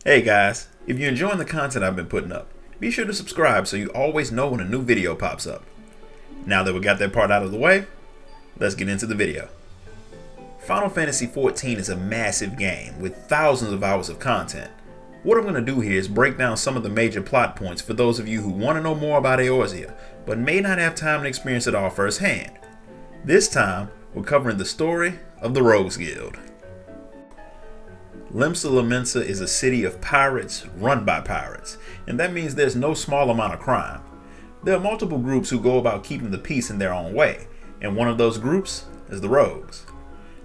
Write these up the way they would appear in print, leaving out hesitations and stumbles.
Hey guys, if you're enjoying the content I've been putting up, be sure to subscribe so you always know when a new video pops up. Now that we got that part out of the way, let's get into the video. Final Fantasy XIV is a massive game with thousands of hours of content. What I'm going to do here is break down some of the major plot points for those of you who want to know more about Eorzea, but may not have time to experience it all firsthand. This time, we're covering the story of the Rogues Guild. Limsa Lominsa is a city of pirates run by pirates, and that means there's no small amount of crime. There are multiple groups who go about keeping the peace in their own way, and one of those groups is the Rogues.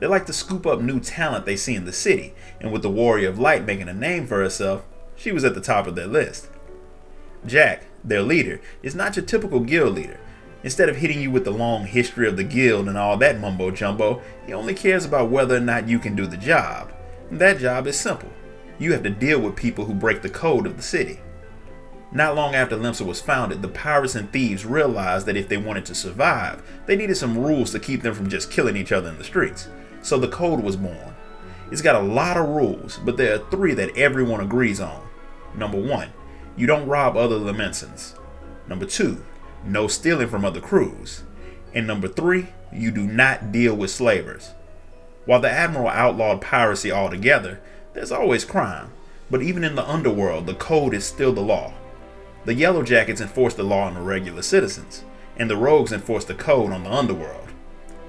They like to scoop up new talent they see in the city, and with the Warrior of Light making a name for herself, she was at the top of their list. Jack, their leader, is not your typical guild leader. Instead of hitting you with the long history of the guild and all that mumbo jumbo, he only cares about whether or not you can do the job. That job is simple. You have to deal with people who break the code of the city. Not long after Limsa was founded, the pirates and thieves realized that if they wanted to survive, they needed some rules to keep them from just killing each other in the streets. So the code was born. It's got a lot of rules, but there are three that everyone agrees on. Number 1, you don't rob other Laminsans. Number 2, no stealing from other crews. And number 3, you do not deal with slavers. While the Admiral outlawed piracy altogether, there's always crime, but even in the underworld, the code is still the law. The Yellow Jackets enforce the law on the regular citizens, and the Rogues enforce the code on the underworld.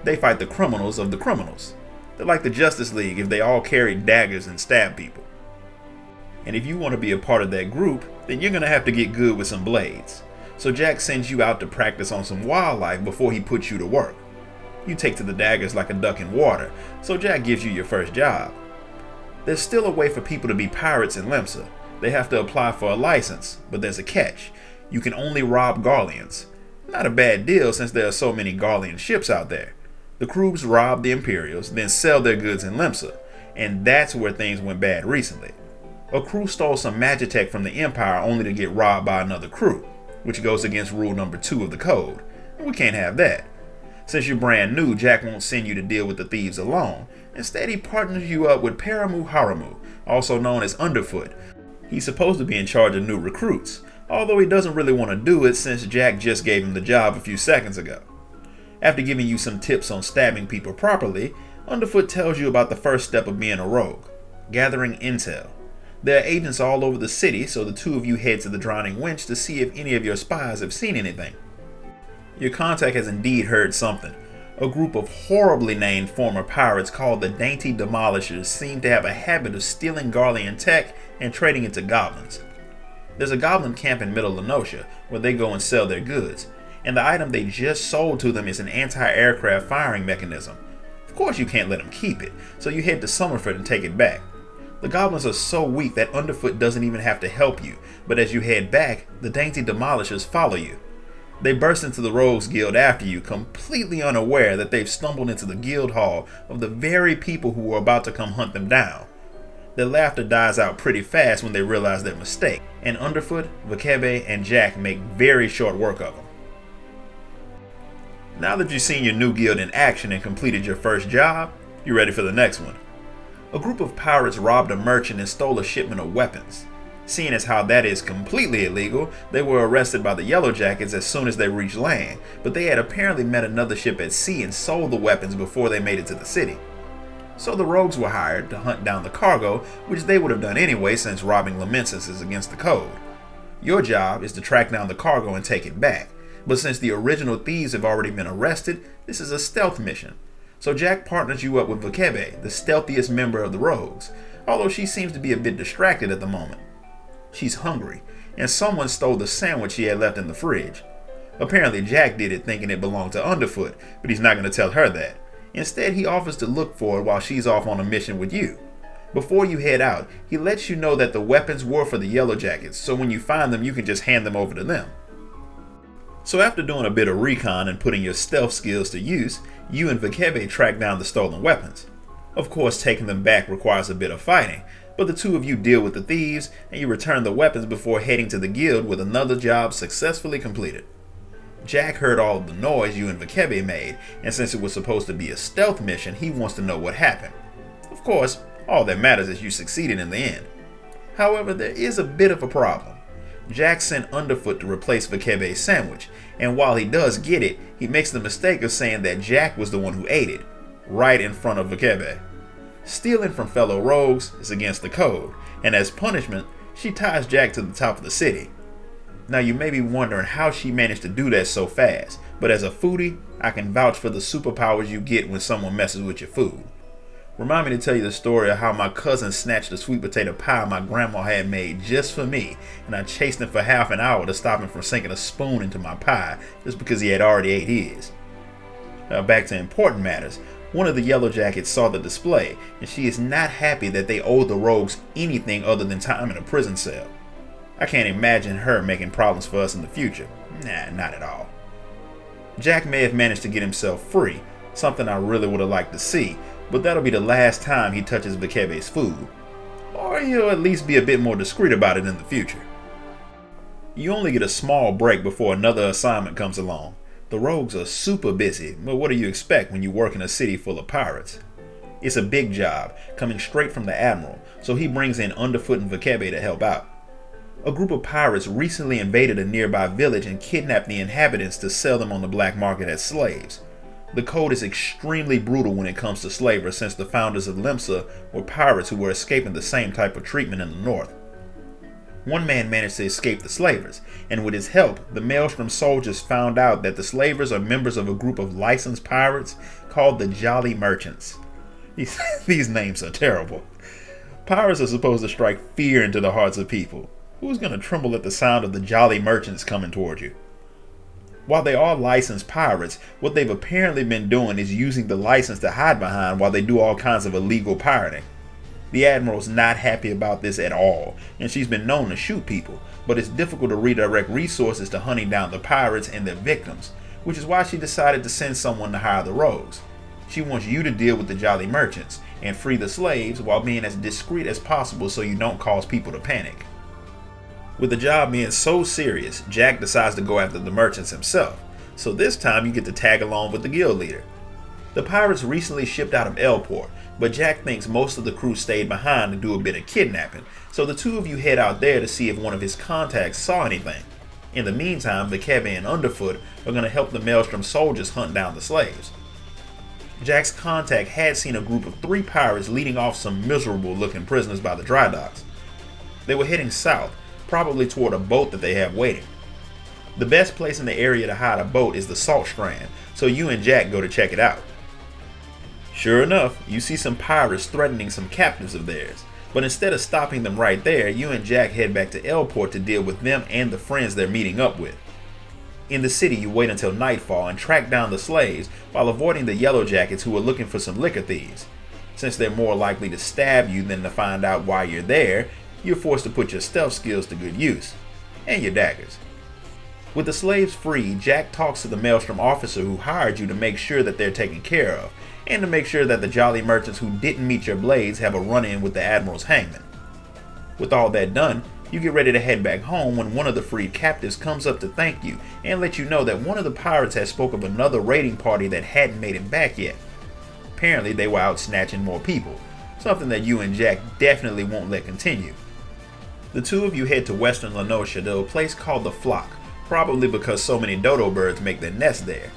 They fight the criminals of the criminals. They're like the Justice League if they all carried daggers and stabbed people. And if you want to be a part of that group, then you're going to have to get good with some blades. So Jack sends you out to practice on some wildlife before he puts you to work. You take to the daggers like a duck in water, so Jack gives you your first job. There's still a way for people to be pirates in Limsa. They have to apply for a license, but there's a catch. You can only rob Garleans. Not a bad deal since there are so many Garlean ships out there. The crews rob the Imperials, then sell their goods in Limsa, and that's where things went bad recently. A crew stole some magitech from the Empire only to get robbed by another crew, which goes against rule number 2 of the code, and we can't have that. Since you're brand new, Jack won't send you to deal with the thieves alone. Instead, he partners you up with Paramu Haramu, also known as Underfoot. He's supposed to be in charge of new recruits, although he doesn't really want to do it since Jack just gave him the job a few seconds ago. After giving you some tips on stabbing people properly, Underfoot tells you about the first step of being a rogue, gathering intel. There are agents all over the city, so the two of you head to the Drowning Winch to see if any of your spies have seen anything. Your contact has indeed heard something. A group of horribly named former pirates called the Dainty Demolishers seem to have a habit of stealing Garlean tech and trading it to goblins. There's a goblin camp in Middle Lenosha where they go and sell their goods, and the item they just sold to them is an anti-aircraft firing mechanism. Of course you can't let them keep it, so you head to Summerford and take it back. The goblins are so weak that Underfoot doesn't even have to help you, but as you head back, the Dainty Demolishers follow you. They burst into the Rogues Guild after you, completely unaware that they've stumbled into the guild hall of the very people who were about to come hunt them down. Their laughter dies out pretty fast when they realize their mistake, and Underfoot, Vakebe, and Jack make very short work of them. Now that you've seen your new guild in action and completed your first job, you're ready for the next one. A group of pirates robbed a merchant and stole a shipment of weapons. Seeing as how that is completely illegal, they were arrested by the Yellow Jackets as soon as they reached land, but they had apparently met another ship at sea and sold the weapons before they made it to the city. So the rogues were hired to hunt down the cargo, which they would have done anyway since robbing Laminsans is against the code. Your job is to track down the cargo and take it back, but since the original thieves have already been arrested, this is a stealth mission. So Jack partners you up with Vakebe, the stealthiest member of the rogues, although she seems to be a bit distracted at the moment. She's hungry, and someone stole the sandwich she had left in the fridge. Apparently Jack did it thinking it belonged to Underfoot, but he's not going to tell her that. Instead, he offers to look for it while she's off on a mission with you. Before you head out, he lets you know that the weapons were for the Yellow Jackets, so when you find them, you can just hand them over to them. So after doing a bit of recon and putting your stealth skills to use, you and Vakebe track down the stolen weapons. Of course, taking them back requires a bit of fighting, but the two of you deal with the thieves, and you return the weapons before heading to the guild with another job successfully completed. Jack heard all of the noise you and Vakebe made, and since it was supposed to be a stealth mission, he wants to know what happened. Of course, all that matters is you succeeded in the end. However, there is a bit of a problem. Jack sent Underfoot to replace Vakebe's sandwich, and while he does get it, he makes the mistake of saying that Jack was the one who ate it, right in front of Vakebe. Stealing from fellow rogues is against the code, and as punishment, she ties Jack to the top of the city. Now you may be wondering how she managed to do that so fast, but as a foodie, I can vouch for the superpowers you get when someone messes with your food. Remind me to tell you the story of how my cousin snatched a sweet potato pie my grandma had made just for me, and I chased him for half an hour to stop him from sinking a spoon into my pie just because he had already ate his. Now back to important matters. One of the Yellow Jackets saw the display, and she is not happy that they owe the rogues anything other than time in a prison cell. I can't imagine her making problems for us in the future. Nah, not at all. Jack may have managed to get himself free, something I really would have liked to see, but that'll be the last time he touches Vakebe's food. Or he'll at least be a bit more discreet about it in the future. You only get a small break before another assignment comes along. The rogues are super busy, but what do you expect when you work in a city full of pirates? It's a big job, coming straight from the Admiral, so he brings in Underfoot and Vakebe to help out. A group of pirates recently invaded a nearby village and kidnapped the inhabitants to sell them on the black market as slaves. The code is extremely brutal when it comes to slavery, since the founders of Limsa were pirates who were escaping the same type of treatment in the north. One man managed to escape the slavers, and with his help, the Maelstrom soldiers found out that the slavers are members of a group of licensed pirates called the Jolly Merchants. These names are terrible. Pirates are supposed to strike fear into the hearts of people. Who's going to tremble at the sound of the Jolly Merchants coming toward you? While they are licensed pirates, what they've apparently been doing is using the license to hide behind while they do all kinds of illegal pirating. The Admiral's not happy about this at all, and she's been known to shoot people, but it's difficult to redirect resources to hunting down the pirates and their victims, which is why she decided to send someone to hire the rogues. She wants you to deal with the Jolly Merchants and free the slaves while being as discreet as possible so you don't cause people to panic. With the job being so serious, Jack decides to go after the merchants himself, so this time you get to tag along with the guild leader. The pirates recently shipped out of Elport, but Jack thinks most of the crew stayed behind to do a bit of kidnapping, so the two of you head out there to see if one of his contacts saw anything. In the meantime, Vakebe and Underfoot are going to help the Maelstrom soldiers hunt down the slaves. Jack's contact had seen a group of 3 pirates leading off some miserable looking prisoners by the dry docks. They were heading south, probably toward a boat that they have waiting. The best place in the area to hide a boat is the Salt Strand, so you and Jack go to check it out. Sure enough, you see some pirates threatening some captives of theirs, but instead of stopping them right there, you and Jack head back to Elport to deal with them and the friends they're meeting up with. In the city, you wait until nightfall and track down the slaves while avoiding the Yellow Jackets who are looking for some liquor thieves. Since they're more likely to stab you than to find out why you're there, you're forced to put your stealth skills to good use, and your daggers. With the slaves free, Jack talks to the Maelstrom officer who hired you to make sure that they're taken care of, and to make sure that the Jolly Merchants who didn't meet your blades have a run-in with the Admiral's hangman. With all that done, you get ready to head back home when one of the freed captives comes up to thank you and let you know that one of the pirates has spoke of another raiding party that hadn't made it back yet. Apparently they were out snatching more people, something that you and Jack definitely won't let continue. The two of you head to western Lenosha to a place called the Flock, probably because so many dodo birds make their nests there.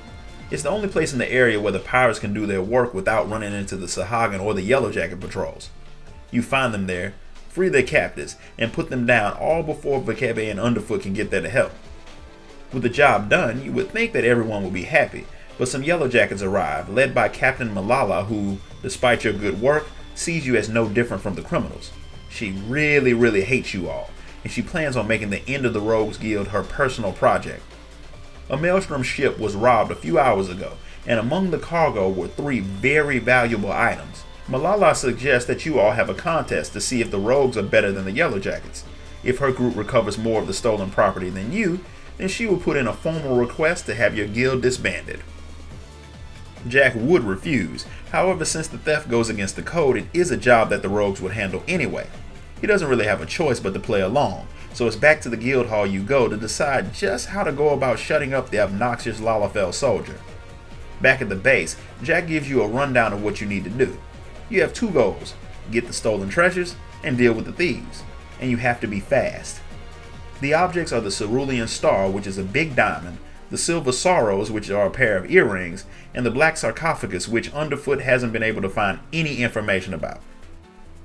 It's the only place in the area where the pirates can do their work without running into the Sahagin or the Yellow Jacket patrols. You find them there, free their captives, and put them down all before Vakebe and Underfoot can get there to help. With the job done, you would think that everyone would be happy, but some Yellow Jackets arrive, led by Captain Malala who, despite your good work, sees you as no different from the criminals. She really hates you all, and she plans on making the end of the Rogues Guild her personal project. A Maelstrom ship was robbed a few hours ago, and among the cargo were 3 very valuable items. Malala suggests that you all have a contest to see if the rogues are better than the Yellow Jackets. If her group recovers more of the stolen property than you, then she will put in a formal request to have your guild disbanded. Jack would refuse. However, since the theft goes against the code, it is a job that the rogues would handle anyway. He doesn't really have a choice but to play along, so it's back to the guild hall you go to decide just how to go about shutting up the obnoxious Lalafell soldier. Back at the base, Jack gives you a rundown of what you need to do. You have 2 goals: get the stolen treasures and deal with the thieves. and you have to be fast. The objects are the cerulean star, which is a big diamond, the silver sorrows, which are a pair of earrings, and the black sarcophagus, which Underfoot hasn't been able to find any information about.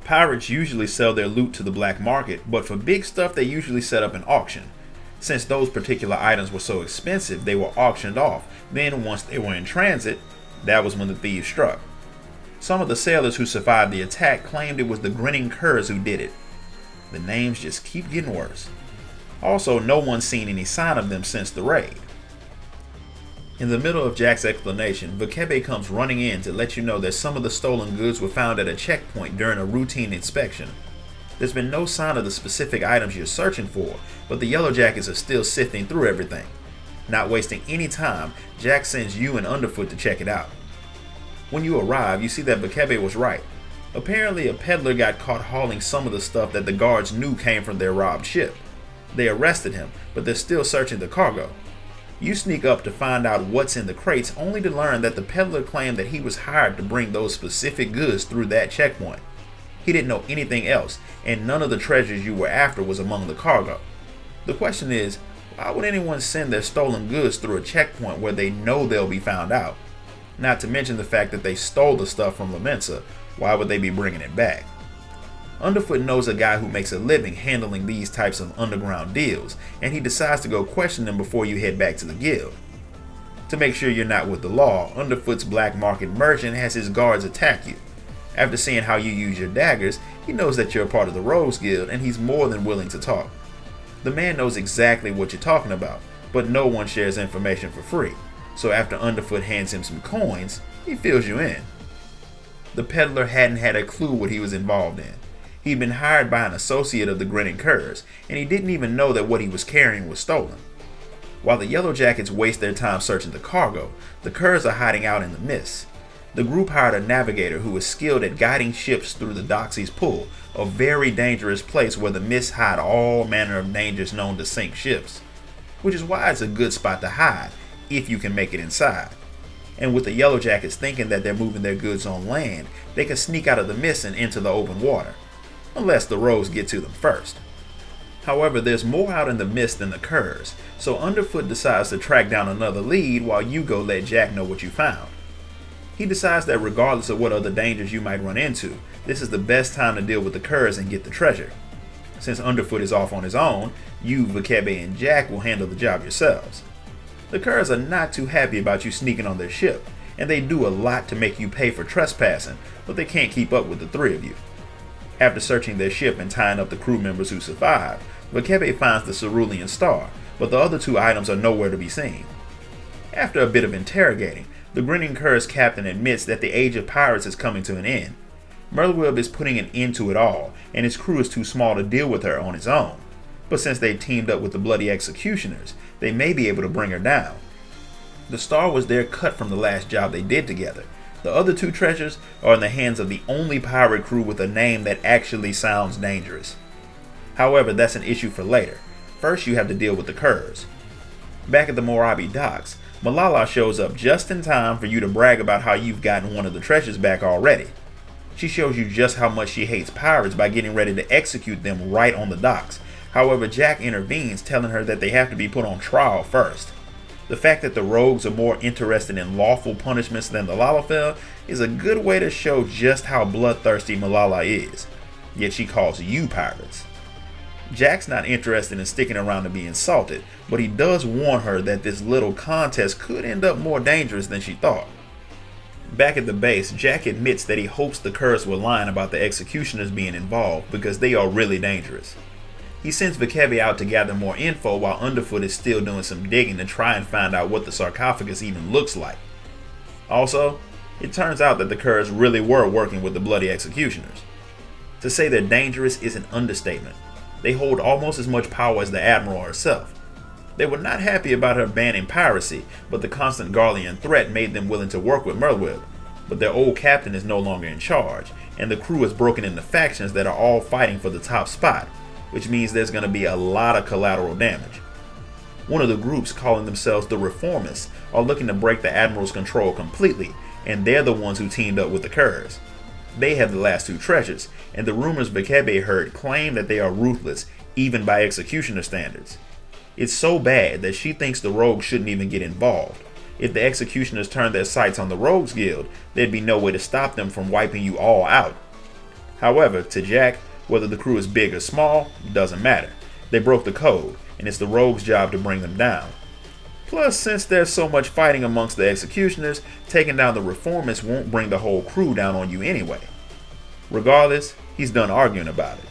Pirates usually sell their loot to the black market, but for big stuff they usually set up an auction. Since those particular items were so expensive, they were auctioned off. Then once they were in transit, that was when the thieves struck. Some of the sailors who survived the attack claimed it was the grinning curs who did it. The names just keep getting worse. Also, no one's seen any sign of them since the raid. In the middle of Jack's explanation, Vakebe comes running in to let you know that some of the stolen goods were found at a checkpoint during a routine inspection. There's been no sign of the specific items you're searching for, but the Yellow Jackets are still sifting through everything. Not wasting any time, Jack sends you and Underfoot to check it out. When you arrive, you see that Vakebe was right. Apparently, a peddler got caught hauling some of the stuff that the guards knew came from their robbed ship. They arrested him, but they're still searching the cargo. You sneak up to find out what's in the crates, only to learn that the peddler claimed that he was hired to bring those specific goods through that checkpoint. He didn't know anything else, and none of the treasures you were after was among the cargo. The question is, why would anyone send their stolen goods through a checkpoint where they know they'll be found out? Not to mention the fact that they stole the stuff from La Mensa. Why would they be bringing it back? Underfoot knows a guy who makes a living handling these types of underground deals, and he decides to go question them before you head back to the guild. To make sure you're not with the law, Underfoot's black market merchant has his guards attack you. After seeing how you use your daggers, he knows that you're a part of the Rogues Guild, and he's more than willing to talk. The man knows exactly what you're talking about, but no one shares information for free, so after Underfoot hands him some coins, he fills you in. The peddler hadn't had a clue what he was involved in. He'd been hired by an associate of the Grinning Curs, and he didn't even know that what he was carrying was stolen. While the Yellow Jackets waste their time searching the cargo, the Curs are hiding out in the mist. The group hired a navigator who is skilled at guiding ships through the Doxy's Pool, a very dangerous place where the mists hide all manner of dangers known to sink ships, which is why it's a good spot to hide, if you can make it inside. And with the Yellow Jackets thinking that they're moving their goods on land, they can sneak out of the mist and into the open water, unless the rogues get to them first. However, there's more out in the mist than the Curs, so Underfoot decides to track down another lead while you go let Jack know what you found. He decides that regardless of what other dangers you might run into, this is the best time to deal with the Curs and get the treasure. Since Underfoot is off on his own, you, Vakebe, and Jack will handle the job yourselves. The Curs are not too happy about you sneaking on their ship, and they do a lot to make you pay for trespassing, but they can't keep up with the three of you. After searching their ship and tying up the crew members who survived, Vakebe finds the cerulean star, but the other two items are nowhere to be seen. After a bit of interrogating, the Grinning Curs captain admits that the age of pirates is coming to an end. Merlwyb is putting an end to it all, and his crew is too small to deal with her on its own. But since they've teamed up with the bloody executioners, they may be able to bring her down. The star was their cut from the last job they did together. The other two treasures are in the hands of the only pirate crew with a name that actually sounds dangerous. However, that's an issue for later. First, you have to deal with the Curs. Back at the Morabi docks, Malala shows up just in time for you to brag about how you've gotten one of the treasures back already. She shows you just how much she hates pirates by getting ready to execute them right on the docks. However, Jack intervenes, telling her that they have to be put on trial first. The fact that the rogues are more interested in lawful punishments than the Lalafell is a good way to show just how bloodthirsty Malala is. Yet she calls you pirates. Jack's not interested in sticking around to be insulted, but he does warn her that this little contest could end up more dangerous than she thought. Back at the base, Jack admits that he hopes the Curs were lying about the executioners being involved because they are really dangerous. He sends Vakebe out to gather more info while Underfoot is still doing some digging to try and find out what the sarcophagus even looks like. Also, it turns out that the Curs really were working with the bloody executioners. To say they're dangerous is an understatement. They hold almost as much power as the Admiral herself. They were not happy about her banning piracy, but the constant Garlean threat made them willing to work with Merlwyb. But their old captain is no longer in charge, and the crew is broken into factions that are all fighting for the top spot, which means there's going to be a lot of collateral damage. One of the groups, calling themselves the Reformists, are looking to break the Admiral's control completely, and they're the ones who teamed up with the Curs. They have the last two treasures, and the rumors Vekebe heard claim that they are ruthless, even by executioner standards. It's so bad that she thinks the rogues shouldn't even get involved. If the executioners turned their sights on the Rogues Guild, there'd be no way to stop them from wiping you all out. However, to Jack, whether the crew is big or small, doesn't matter. They broke the code, and it's the rogues' job to bring them down. Plus, since there's so much fighting amongst the executioners, taking down the reformists won't bring the whole crew down on you anyway. Regardless, he's done arguing about it.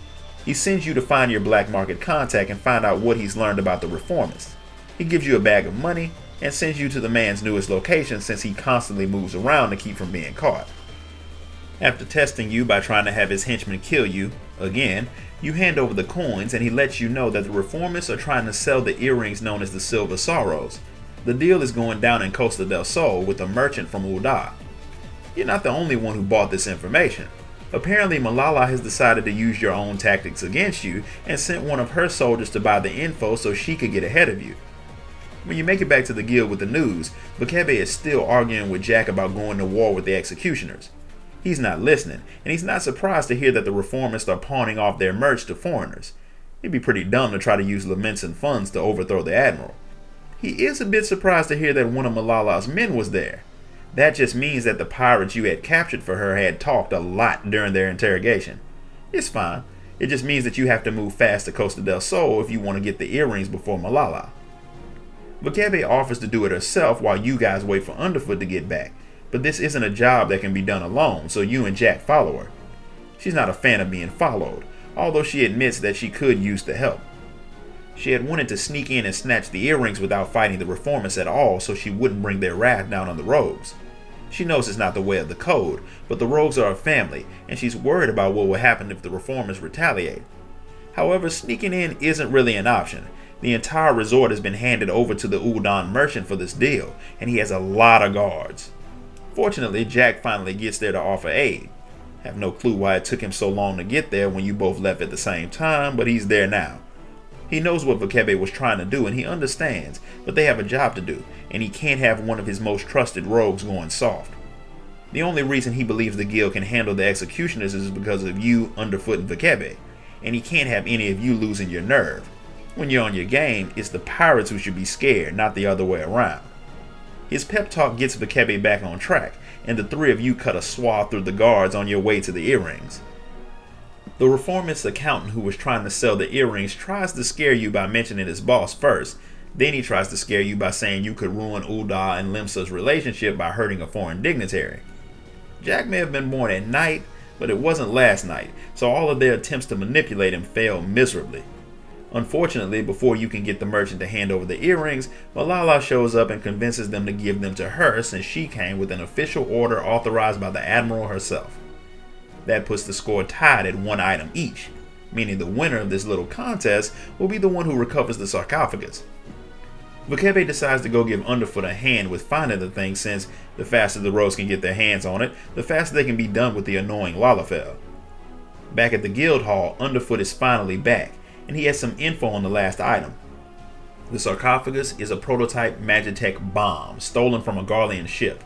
He sends you to find your black market contact and find out what he's learned about the reformists. He gives you a bag of money and sends you to the man's newest location since he constantly moves around to keep from being caught. After testing you by trying to have his henchmen kill you, again, you hand over the coins and he lets you know that the reformists are trying to sell the earrings known as the Silver Sorrows. The deal is going down in Costa del Sol with a merchant from Ul'dah. You're not the only one who bought this information. Apparently Malala has decided to use your own tactics against you and sent one of her soldiers to buy the info so she could get ahead of you. When you make it back to the guild with the news, Vekebe is still arguing with Jack about going to war with the executioners. He's not listening, and he's not surprised to hear that the reformists are pawning off their merch to foreigners. It'd be pretty dumb to try to use laments and funds to overthrow the admiral. He is a bit surprised to hear that one of Malala's men was there. That just means that the pirates you had captured for her had talked a lot during their interrogation. It's fine. It just means that you have to move fast to Costa del Sol if you want to get the earrings before Malala. Vekebe offers to do it herself while you guys wait for Underfoot to get back, but this isn't a job that can be done alone, so you and Jack follow her. She's not a fan of being followed, although she admits that she could use the help. She had wanted to sneak in and snatch the earrings without fighting the reformists at all so she wouldn't bring their wrath down on the rogues. She knows it's not the way of the code, but the rogues are a family, and she's worried about what will happen if the reformers retaliate. However, sneaking in isn't really an option. The entire resort has been handed over to the Ul'dah merchant for this deal, and he has a lot of guards. Fortunately, Jack finally gets there to offer aid. Have no clue why it took him so long to get there when you both left at the same time, but he's there now. He knows what Vekebe was trying to do and he understands, but they have a job to do, and he can't have one of his most trusted rogues going soft. The only reason he believes the guild can handle the executioners is because of you, Underfoot, and Vekebe, and he can't have any of you losing your nerve. When you're on your game, it's the pirates who should be scared, not the other way around. His pep talk gets Vekebe back on track, and the three of you cut a swath through the guards on your way to the earrings. The reformist accountant who was trying to sell the earrings tries to scare you by mentioning his boss first, then he tries to scare you by saying you could ruin Ul'dah and Limsa's relationship by hurting a foreign dignitary. Jack may have been born at night, but it wasn't last night, so all of their attempts to manipulate him fail miserably. Unfortunately, before you can get the merchant to hand over the earrings, Malala shows up and convinces them to give them to her since she came with an official order authorized by the Admiral herself. That puts the score tied at 1 item each, meaning the winner of this little contest will be the one who recovers the sarcophagus. Vekebe decides to go give Underfoot a hand with finding the thing since the faster the rogues can get their hands on it, the faster they can be done with the annoying Lalafell. Back at the guild hall, Underfoot is finally back, and he has some info on the last item. The sarcophagus is a prototype Magitech bomb stolen from a Garlean ship.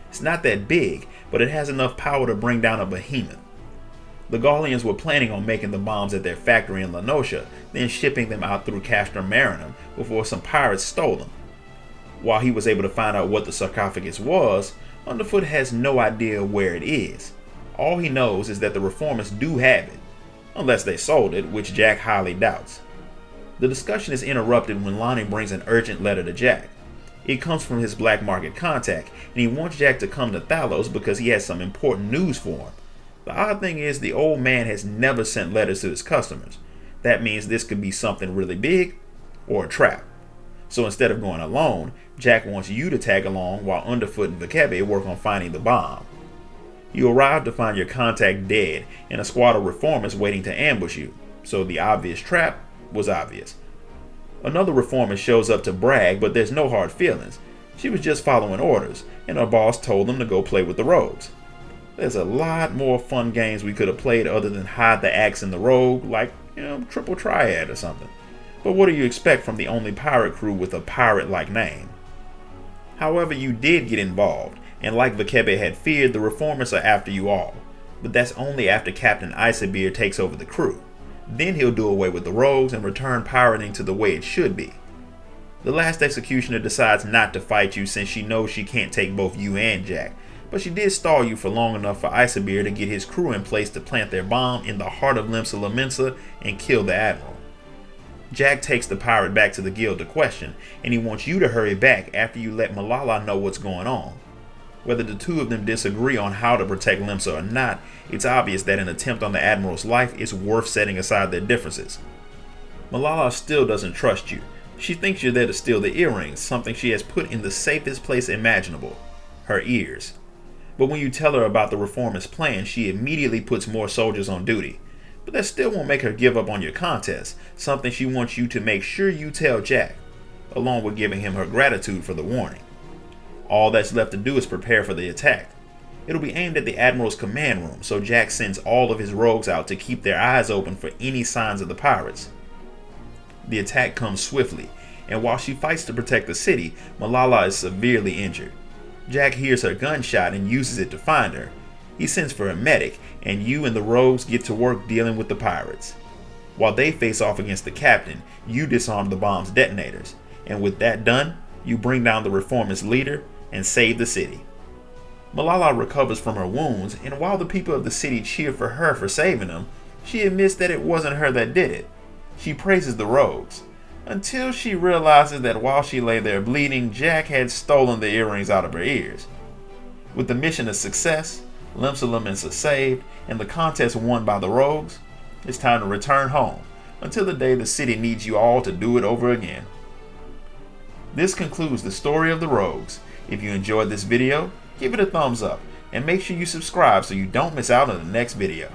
It's not that big, but it has enough power to bring down a behemoth. The Garleans were planning on making the bombs at their factory in Lenosha, then shipping them out through Castrum Marinum before some pirates stole them. While he was able to find out what the sarcophagus was, Underfoot has no idea where it is. All he knows is that the reformers do have it, unless they sold it, which Jack highly doubts. The discussion is interrupted when Lonnie brings an urgent letter to Jack. It comes from his black market contact, and he wants Jack to come to Thalos because he has some important news for him. The odd thing is the old man has never sent letters to his customers. That means this could be something really big or a trap. So instead of going alone, Jack wants you to tag along while Underfoot and Vekebe work on finding the bomb. You arrive to find your contact dead and a squad of reformers waiting to ambush you, so the obvious trap was obvious. Another reformist shows up to brag, but there's no hard feelings. She was just following orders, and her boss told them to go play with the rogues. There's a lot more fun games we could have played other than hide the axe in the rogue, like, Triple Triad or something. But what do you expect from the only pirate crew with a pirate-like name? However, you did get involved, and like Vekebe had feared, the reformers are after you all. but that's only after Captain Icebeard takes over the crew. Then he'll do away with the rogues and return pirating to the way it should be. The last executioner decides not to fight you since she knows she can't take both you and Jack, but she did stall you for long enough for Icebeard to get his crew in place to plant their bomb in the heart of Limsa Lominsa and kill the Admiral. Jack takes the pirate back to the guild to question, and he wants you to hurry back after you let Malala know what's going on. Whether the two of them disagree on how to protect Limsa or not, it's obvious that an attempt on the Admiral's life is worth setting aside their differences. Malala still doesn't trust you. She thinks you're there to steal the earrings, something she has put in the safest place imaginable, her ears. But when you tell her about the reformist plan, she immediately puts more soldiers on duty. But that still won't make her give up on your contest, something she wants you to make sure you tell Jack, along with giving him her gratitude for the warning. All that's left to do is prepare for the attack. It'll be aimed at the Admiral's command room, so Jack sends all of his rogues out to keep their eyes open for any signs of the pirates. The attack comes swiftly, and while she fights to protect the city, Malala is severely injured. Jack hears her gunshot and uses it to find her. He sends for a medic, and you and the rogues get to work dealing with the pirates. While they face off against the captain, you disarm the bomb's detonators, and with that done, you bring down the reformist leader and save the city. Malala recovers from her wounds, and while the people of the city cheer for her for saving them, she admits that it wasn't her that did it. She praises the rogues, until she realizes that while she lay there bleeding, Jack had stolen the earrings out of her ears. With the mission a success, Limsa Lominsa saved, and the contest won by the rogues, it's time to return home, until the day the city needs you all to do it over again. This concludes the story of the rogues. If you enjoyed this video, give it a thumbs up, and make sure you subscribe so you don't miss out on the next video.